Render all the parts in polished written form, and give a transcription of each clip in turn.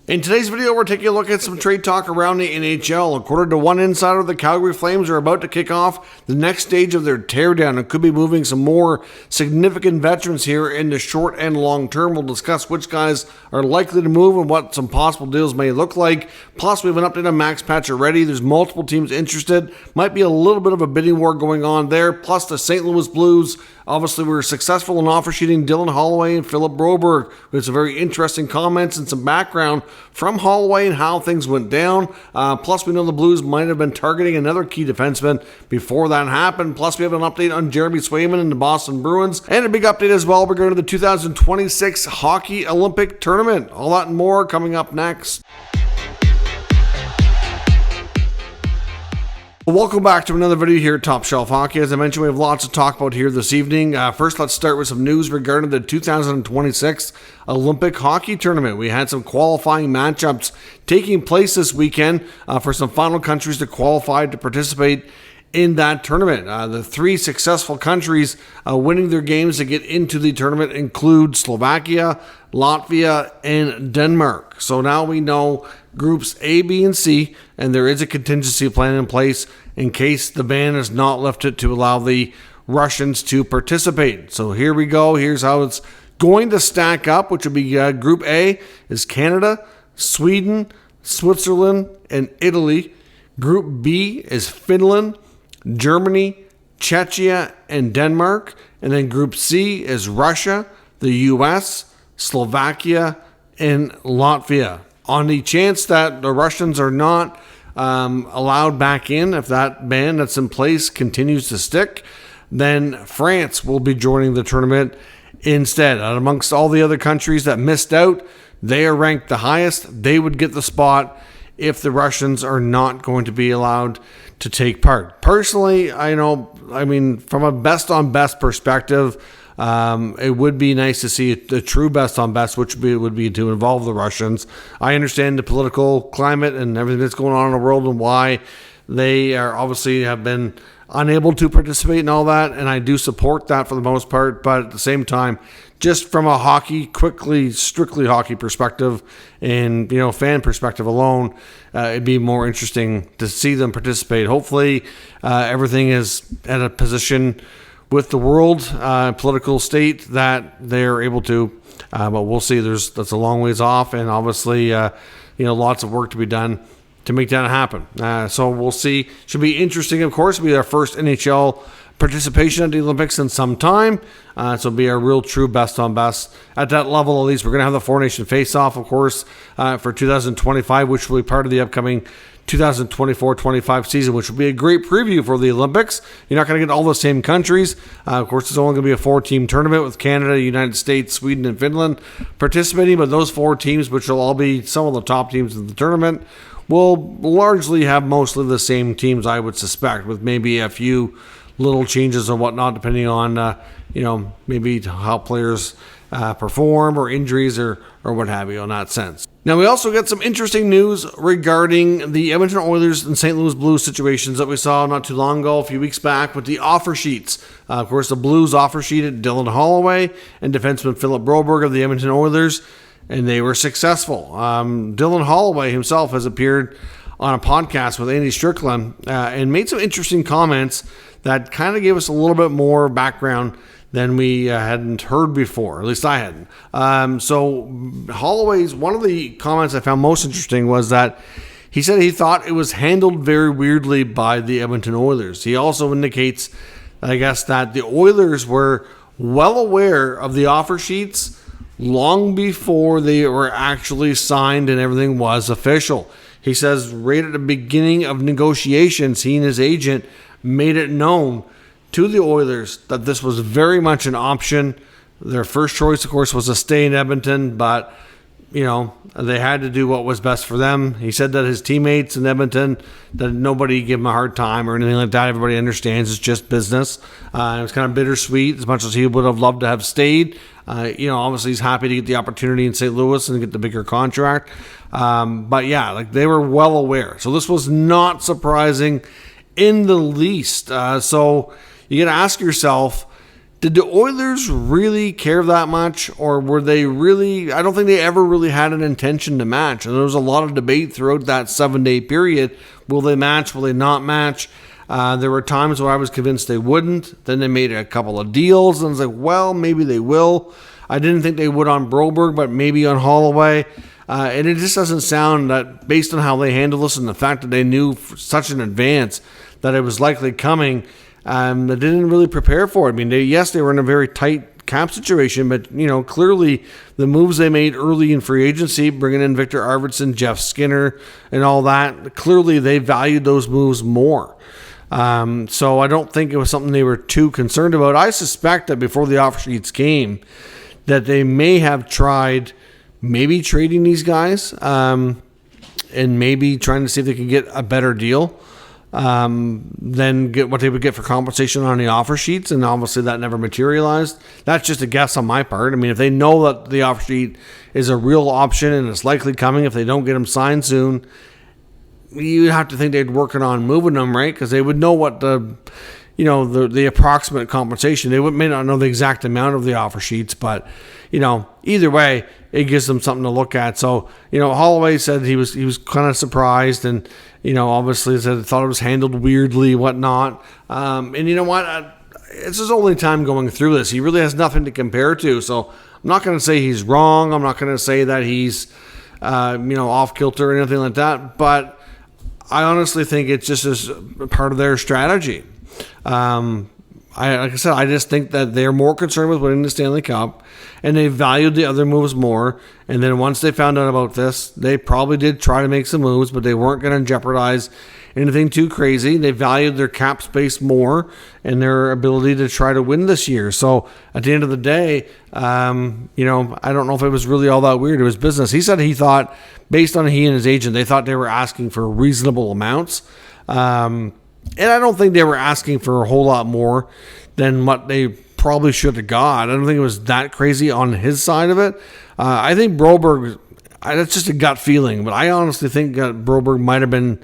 In today's video, we're taking a look at some trade talk around the NHL. According to one insider, the Calgary Flames are about to kick off the next stage of their teardown and could be moving some more significant veterans here in the short and long term. We'll discuss which guys are likely to move and what some possible deals may look like. Plus, we have an update on Max Pacioretty. There's multiple teams interested. Might be a little bit of a bidding war going on there. Plus, the St. Louis Blues obviously were successful in offer sheeting Dylan Holloway and Philip Broberg. We have some very interesting comments and some background from Holloway and how things went down. Plus, we know the Blues might have been targeting another key defenseman before that happened. Plus, we have an update on Jeremy Swayman and the Boston Bruins. And a big update as well regarding the 2026 Hockey Olympic Tournament. All that and more coming up next. Welcome back to another video here at Top Shelf Hockey. As I mentioned, we have lots to talk about here this evening. First, let's start with some news regarding the 2026 Olympic Hockey Tournament. We had some qualifying matchups taking place this weekend for some final countries to qualify to participate in that tournament. The three successful countries winning their games to get into the tournament include Slovakia, Latvia, and Denmark. So now we know groups A, B, and C, and there is a contingency plan in place in case the ban is not lifted to allow the Russians to participate. So here we go. Here's how it's going to stack up, which would be Group A is Canada, Sweden, Switzerland, and Italy. Group B is Finland, Germany, Czechia, and Denmark. And then Group C is Russia, the US, Slovakia, and Latvia. On the chance that the Russians are not allowed back in, if that ban that's in place continues to stick, then France will be joining the tournament instead. And amongst all the other countries that missed out, they are ranked the highest. They would get the spot if the Russians are not going to be allowed to take part. Personally, from a best on best perspective, it would be nice to see the true best on best, which would be to involve the Russians. I understand the political climate and everything that's going on in the world and why they are obviously have been unable to participate in all that, and I do support that for the most part. But at the same time, just from a strictly hockey perspective and fan perspective alone, it'd be more interesting to see them participate. Hopefully, everything is at a position with the world political state that they're able to, but we'll see. That's a long ways off, and obviously, lots of work to be done to make that happen. So we'll see. Should be interesting, of course. It'll be our first NHL participation at the Olympics in some time. So it'll be our real true best on best at that level. At least we're going to have the Four Nation face-off, of course, for 2025, which will be part of the upcoming 2024-25 season, which will be a great preview for the Olympics. You're not going to get all the same countries. Of course, it's only going to be a four-team tournament with Canada, United States, Sweden, and Finland participating, but those four teams, which will all be some of the top teams in the tournament, will largely have mostly the same teams, I would suspect, with maybe a few little changes and whatnot, depending on, maybe how players perform or injuries or what have you in that sense. Now, we also got some interesting news regarding the Edmonton Oilers and St. Louis Blues situations that we saw not too long ago, a few weeks back, with the offer sheets. Of course, the Blues offer sheeted Dylan Holloway and defenseman Philip Broberg of the Edmonton Oilers, and they were successful. Dylan Holloway himself has appeared on a podcast with Andy Strickland and made some interesting comments that kind of gave us a little bit more background than we hadn't heard before. At least I hadn't. So Holloway's, one of the comments I found most interesting was that he said he thought it was handled very weirdly by the Edmonton Oilers. He also indicates, I guess, that the Oilers were well aware of the offer sheets long before they were actually signed and everything was official. He says right at the beginning of negotiations, he and his agent made it known to the Oilers that this was very much an option. Their first choice, of course, was to stay in Edmonton, but, they had to do what was best for them. He said that his teammates in Edmonton, that nobody gave him a hard time or anything like that. Everybody understands it's just business. It was kind of bittersweet, as much as he would have loved to have stayed. Obviously he's happy to get the opportunity in St. Louis and get the bigger contract. But yeah, they were well aware. So this was not surprising in the least. So you got to ask yourself, Did the Oilers really care that much, or were they really? I don't think they ever really had an intention to match. And there was a lot of debate throughout that 7-day period. Will they match? Will they not match? There were times where I was convinced they wouldn't. Then they made a couple of deals, and I was like, well, maybe they will. I didn't think they would on Broberg, but maybe on Holloway. And it just doesn't sound that, based on how they handled this and the fact that they knew such in advance that it was likely coming, they didn't really prepare for it. I mean, they were in a very tight cap situation, but, clearly the moves they made early in free agency, bringing in Victor Arvidsson, Jeff Skinner, and all that, clearly they valued those moves more. So I don't think it was something they were too concerned about. I suspect that before the offer sheets came, that they may have tried maybe trading these guys and maybe trying to see if they could get a better deal than get what they would get for compensation on the offer sheets, and obviously that never materialized. That's just a guess on my part. I mean, if they know that the offer sheet is a real option and it's likely coming, if they don't get them signed soon, you have to think they'd working on moving them, right? Because they would know what the approximate compensation. They may not know the exact amount of the offer sheets, but either way, it gives them something to look at. So Holloway said he was kind of surprised, and obviously said thought it was handled weirdly, whatnot. And you know what? It's his only time going through this. He really has nothing to compare to. So I'm not going to say he's wrong. I'm not going to say that he's off kilter or anything like that. But I honestly think it's just as part of their strategy. Like I said, I just think that they're more concerned with winning the Stanley Cup, and they valued the other moves more. And then once they found out about this, they probably did try to make some moves, but they weren't going to jeopardize anything too crazy. They valued their cap space more and their ability to try to win this year. So at the end of the day, I don't know if it was really all that weird. It was business. He said he thought, based on he and his agent, they thought they were asking for reasonable amounts. And I don't think they were asking for a whole lot more than what they probably should have got. I don't think it was that crazy on his side of it. I think Broberg, that's just a gut feeling, but I honestly think that Broberg might have been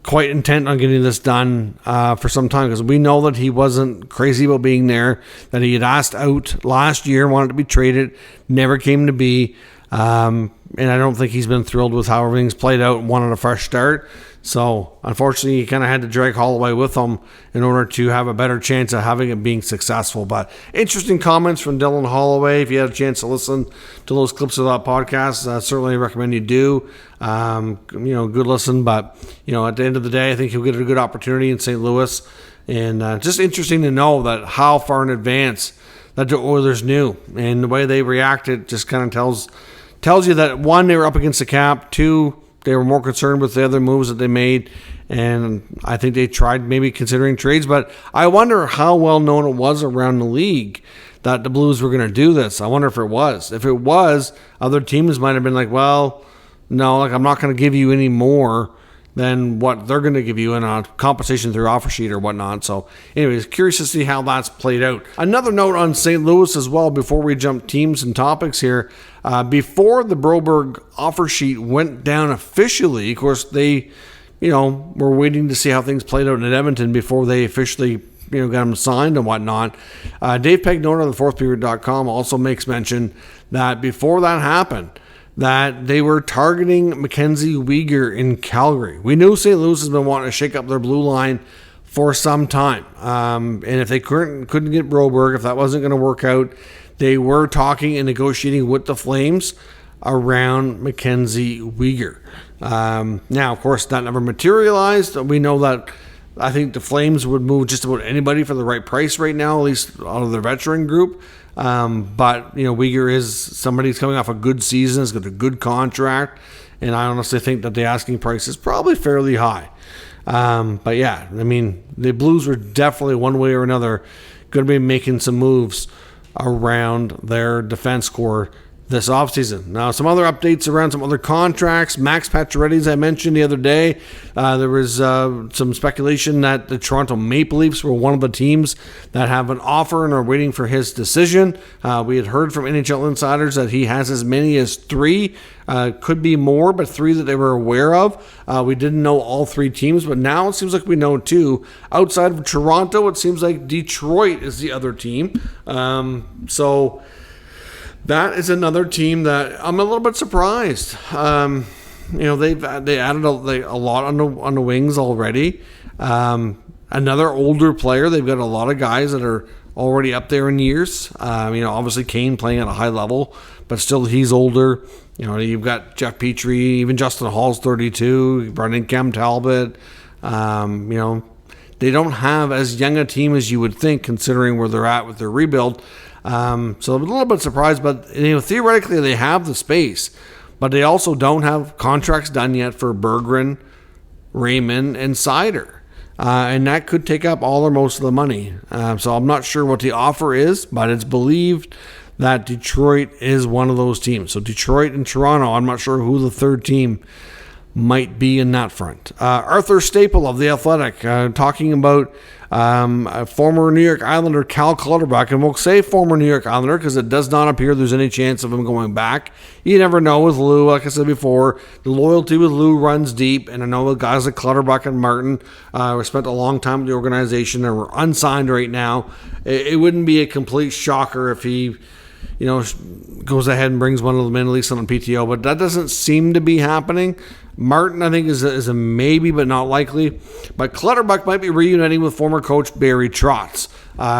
quite intent on getting this done for some time, because we know that he wasn't crazy about being there, that he had asked out last year, wanted to be traded, never came to be. And I don't think he's been thrilled with how everything's played out and wanted a fresh start. So, unfortunately, he kind of had to drag Holloway with him in order to have a better chance of having it being successful. But interesting comments from Dylan Holloway. If you had a chance to listen to those clips of that podcast, I certainly recommend you do. Good listen. But, at the end of the day, I think he'll get a good opportunity in St. Louis. And just interesting to know that how far in advance that the Oilers knew. And the way they reacted just kind of tells you that, one, they were up against the cap, two, they were more concerned with the other moves that they made, and I think they tried maybe considering trades. But I wonder how well known it was around the league that the Blues were going to do this. I wonder if it was. If it was, other teams might have been like, well, no, I'm not going to give you any more than what they're going to give you in a compensation through offer sheet or whatnot. So anyways, curious to see how that's played out. Another note on St. Louis as well, before we jump teams and topics here. Before the Broberg offer sheet went down officially, of course, they, were waiting to see how things played out in Edmonton before they officially, got them signed and whatnot. Dave Pagnotta of the fourthperiod.com also makes mention that before that happened, that they were targeting Mackenzie Weegar in Calgary. We knew St. Louis has been wanting to shake up their blue line for some time. And if they couldn't get Broberg, if that wasn't going to work out, they were talking and negotiating with the Flames around Mackenzie Weegar. Now, of course, that never materialized. We know that I think the Flames would move just about anybody for the right price right now, at least out of the veteran group. But Weegar is somebody who's coming off a good season, has got a good contract, and I honestly think that the asking price is probably fairly high. But yeah, the Blues were definitely one way or another going to be making some moves around their defense core this offseason. Now, some other updates around some other contracts. Max Pacioretty, as I mentioned the other day, there was some speculation that the Toronto Maple Leafs were one of the teams that have an offer and are waiting for his decision. We had heard from NHL insiders that he has as many as 3. Could be more, but 3 that they were aware of. We didn't know all 3 teams, but now it seems like we know 2. Outside of Toronto, it seems like Detroit is the other team. So that is another team that I'm a little bit surprised. They added a lot on the wings already. Another older player. They've got a lot of guys that are already up there in years. Obviously Kane playing at a high level, but still he's older. You've got Jeff Petrie, even Justin Hall's 32, Brendan Kemp, Talbot. They don't have as young a team as you would think, considering where they're at with their rebuild. So I'm a little bit surprised, but theoretically they have the space, but they also don't have contracts done yet for Berggren, Raymond, and Seider. And that could take up all or most of the money. So I'm not sure what the offer is, but it's believed that Detroit is one of those teams. So Detroit and Toronto, I'm not sure who the third team might be in that front. Arthur Staple of The Athletic talking about a former New York Islander, Cal Clutterbuck, and we'll say former New York Islander because it does not appear there's any chance of him going back. You never know with Lou. Like I said before, the loyalty with Lou runs deep, and I know with guys like Clutterbuck and Martin spent a long time with the organization and were unsigned right now. It wouldn't be a complete shocker if he goes ahead and brings one of them in, at least on PTO, but that doesn't seem to be happening. Martin, I think, is a maybe, but not likely. But Clutterbuck might be reuniting with former coach Barry Trotz.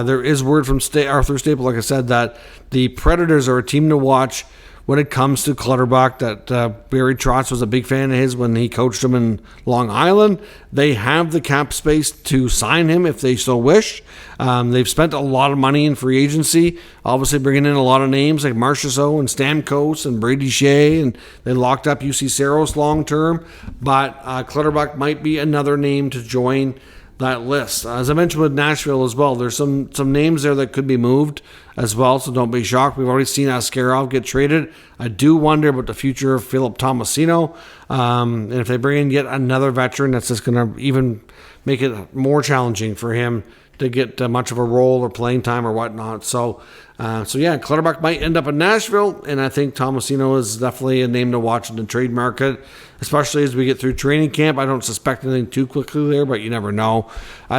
There is word from Arthur Staple, like I said, that the Predators are a team to watch when it comes to Clutterbuck, that Barry Trotz was a big fan of his when he coached him in Long Island. They have the cap space to sign him if they so wish. They've spent a lot of money in free agency, obviously bringing in a lot of names like Marchessault and Stamkos and Brady Shea, and they locked up UC Saros long term. But Clutterbuck might be another name to join that list. As I mentioned with Nashville as well, there's some names there that could be moved as well, so don't be shocked. We've already seen Askarov get traded. I do wonder about the future of Philip Tomasino, and if they bring in yet another veteran, that's just going to even make it more challenging for him to get much of a role or playing time or whatnot. So Clutterbuck might end up in Nashville, and I think Tomasino is definitely a name to watch in the trade market, especially as we get through training camp. I don't suspect anything too quickly there, but you never know.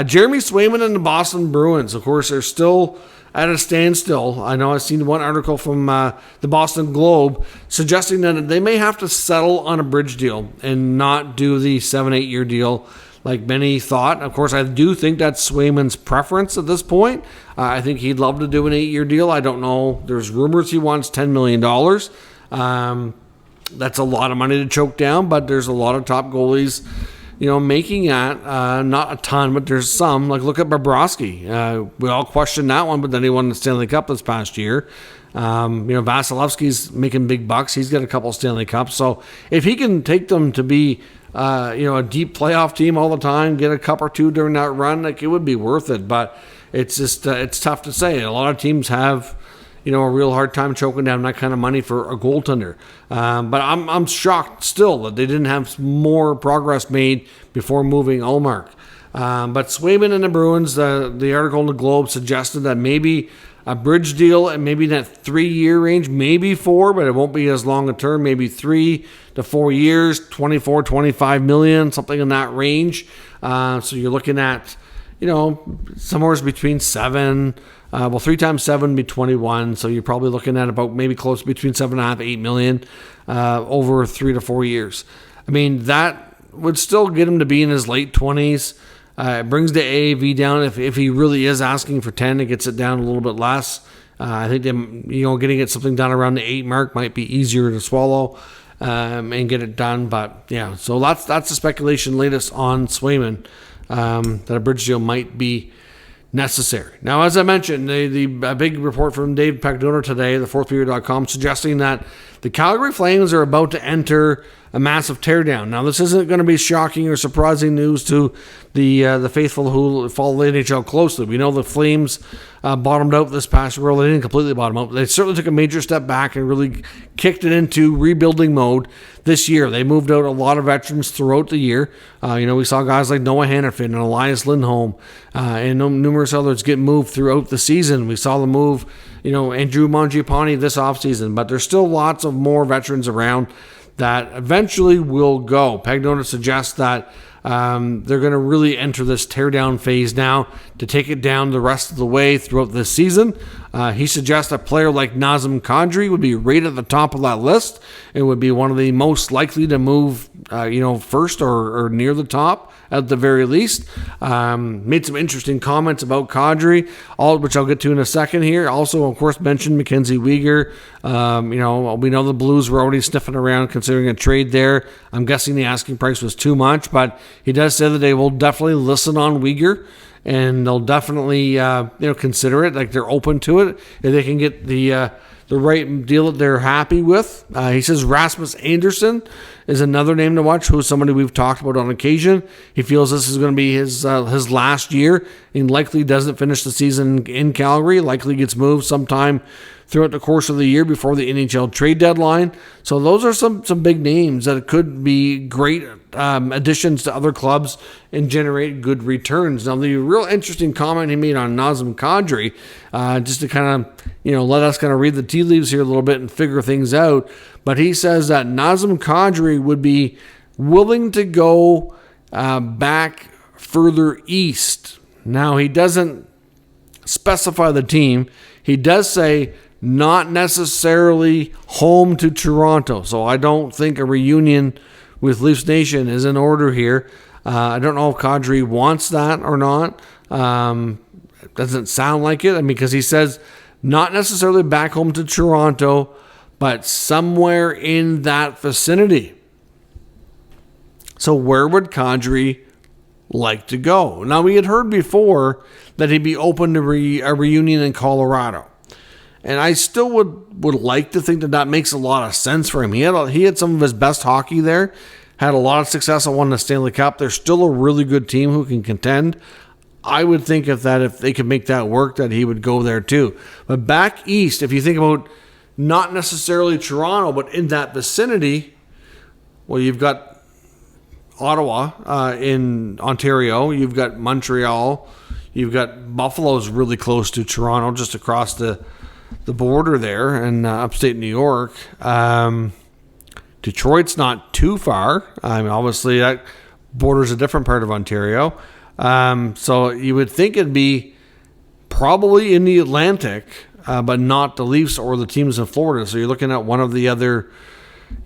Jeremy Swayman and the Boston Bruins, of course, are still at a standstill. I know I've seen one article from the Boston Globe suggesting that they may have to settle on a bridge deal and not do the 7-8 year deal like many thought. Of course, I do think that's Swayman's preference at this point. I think he'd love to do an 8-year deal. I don't know. There's rumors he wants $10 million. That's a lot of money to choke down, but there's a lot of top goalies, making that. Not a ton, but there's some. Like, look at Bobrovsky. We all questioned that one, but then he won the Stanley Cup this past year. Vasilevsky's making big bucks. He's got a couple Stanley Cups. So if he can take them to be a deep playoff team all the time, get a cup or two during that run, like, it would be worth it. But it's just it's tough to say. A lot of teams have a real hard time choking down that kind of money for a goaltender. But I'm shocked still that they didn't have more progress made before moving Ullmark. But Swayman and the Bruins, the article in the Globe suggested that maybe a bridge deal and maybe that 3-year range, maybe 4, but it won't be as long a term, maybe 3 to 4 years, 24, 25 million, something in that range. So you're looking at, somewhere between 7, 3 times 7 would be 21. So you're probably looking at about maybe close between 7.5, 8 million over 3 to 4 years. I mean, that would still get him to be in his late 20s. It brings the AAV down. If he really is asking for 10, it gets it down a little bit less. I think getting it something done around the 8 mark might be easier to swallow and get it done. But yeah, so that's the speculation latest on Swayman, that a bridge deal might be necessary. Now, as I mentioned, the big report from Dave Pagdona today, thefourthperiod.com, suggesting that the Calgary Flames are about to enter a massive teardown. Now, this isn't going to be shocking or surprising news to the faithful who follow the NHL closely. We know the Flames bottomed out this past year. Well, they didn't completely bottom out. They certainly took a major step back and really kicked it into rebuilding mode this year. They moved out a lot of veterans throughout the year. We saw guys like Noah Hannafin and Elias Lindholm and numerous others get moved throughout the season. We saw the move, Andrew Mangiapane this offseason, but there's still lots of more veterans around that eventually will go. Pagnotta suggests that they're going to really enter this teardown phase now to take it down the rest of the way throughout this season. He suggests a player like Nazem Kadri would be right at the top of that list. It would be one of the most likely to move, first or near the top at the very least. Made some interesting comments about Kadri, which I'll get to in a second here. Also, of course, mentioned Mackenzie Weegar. We know the Blues were already sniffing around considering a trade there. I'm guessing the asking price was too much, but he does say that they will definitely listen on Weegar. And they'll definitely, consider it. Like, they're open to it if they can get the right deal that they're happy with. He says Rasmus Andersson is another name to watch, who's somebody we've talked about on occasion. He feels this is going to be his last year, and likely doesn't finish the season in Calgary. Likely gets moved sometime throughout the course of the year before the NHL trade deadline. So those are some big names that could be great additions to other clubs and generate good returns. Now, the real interesting comment he made on Nazem Kadri, just to kind of, let us kind of read the tea leaves here a little bit and figure things out. But he says that Nazem Kadri would be willing to go back further east. Now, he doesn't specify the team. He does say not necessarily home to Toronto. So I don't think a reunion with Leafs Nation is in order here. I don't know if Kadri wants that or not. It doesn't sound like it. Because he says not necessarily back home to Toronto, but somewhere in that vicinity. So where would Kadri like to go? Now, we had heard before that he'd be open to a reunion in Colorado. And I still would like to think that makes a lot of sense for him. He had some of his best hockey there, had a lot of success and won the Stanley Cup. They're still a really good team who can contend. I would think if they could make that work, that he would go there too. But back east, if you think about not necessarily Toronto, but in that vicinity, well, you've got Ottawa in Ontario, you've got Montreal, you've got Buffalo's really close to Toronto, just across the border there in upstate New York. Detroit's not too far. Obviously that borders a different part of Ontario. So you would think it'd be probably in the Atlantic, but not the Leafs or the teams in Florida. So you're looking at one of the other,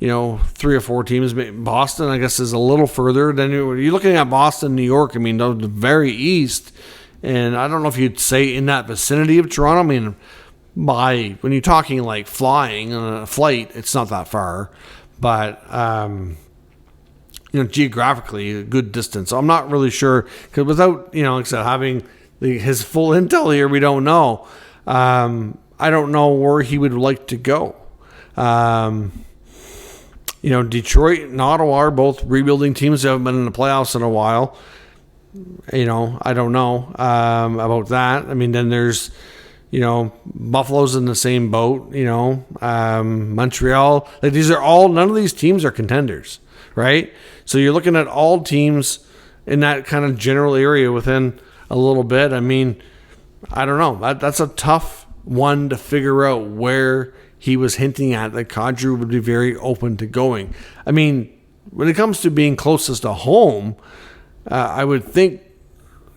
3 or 4 teams. Boston, I guess, is a little further. Then you're looking at Boston, New York. The very east. And I don't know if you'd say in that vicinity of Toronto. When you're talking like flying on a flight, it's not that far, but geographically a good distance. So I'm not really sure, because without like I said, having his full intel here, we don't know. I don't know where he would like to go. Detroit and Ottawa are both rebuilding teams that haven't been in the playoffs in a while. I don't know about that. Then there's Buffalo's in the same boat, Montreal. None of these teams are contenders, right? So you're looking at all teams in that kind of general area within a little bit. I don't know. That's a tough one to figure out where he was hinting at that Kadri would be very open to going. When it comes to being closest to home, I would think,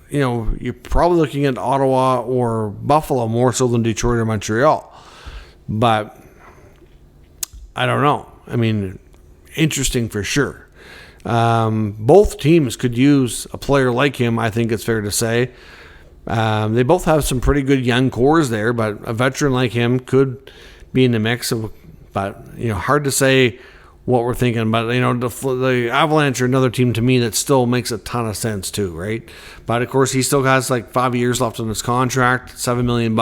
you're probably looking at Ottawa or Buffalo more so than Detroit or Montreal. But I don't know. Interesting for sure. Both teams could use a player like him, I think it's fair to say. They both have some pretty good young cores there, but a veteran like him could be in the mix. But, hard to say what we're thinking. But, the Avalanche are another team to me that still makes a ton of sense too, right? But, of course, he still has like 5 years left on his contract, $7 million.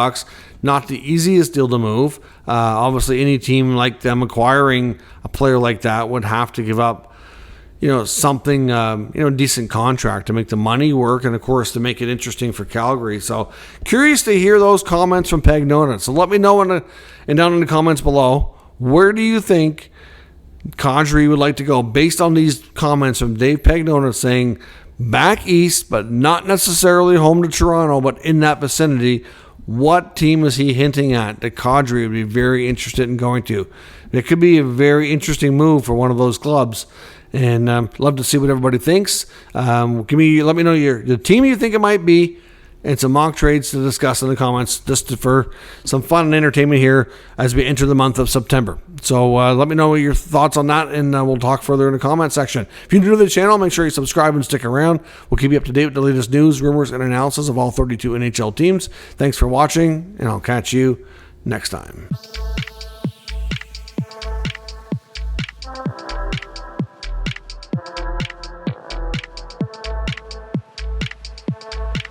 Not the easiest deal to move. Obviously, any team like them acquiring a player like that would have to give up, something, decent contract to make the money work and, of course, to make it interesting for Calgary. So curious to hear those comments from Pagnotta. So let me know and down in the comments below, where do you think Kadri would like to go based on these comments from Dave Pagnotta saying back east, but not necessarily home to Toronto, but in that vicinity? What team is he hinting at that Kadri would be very interested in going to? It could be a very interesting move for one of those clubs. And love to see what everybody thinks. Let me know the team you think it might be, and some mock trades to discuss in the comments, just for some fun and entertainment here as we enter the month of September. So let me know your thoughts on that, and we'll talk further in the comment section. If you're new to the channel, make sure you subscribe and stick around. We'll keep you up to date with the latest news, rumors, and analysis of all 32 NHL teams. Thanks for watching, and I'll catch you next time.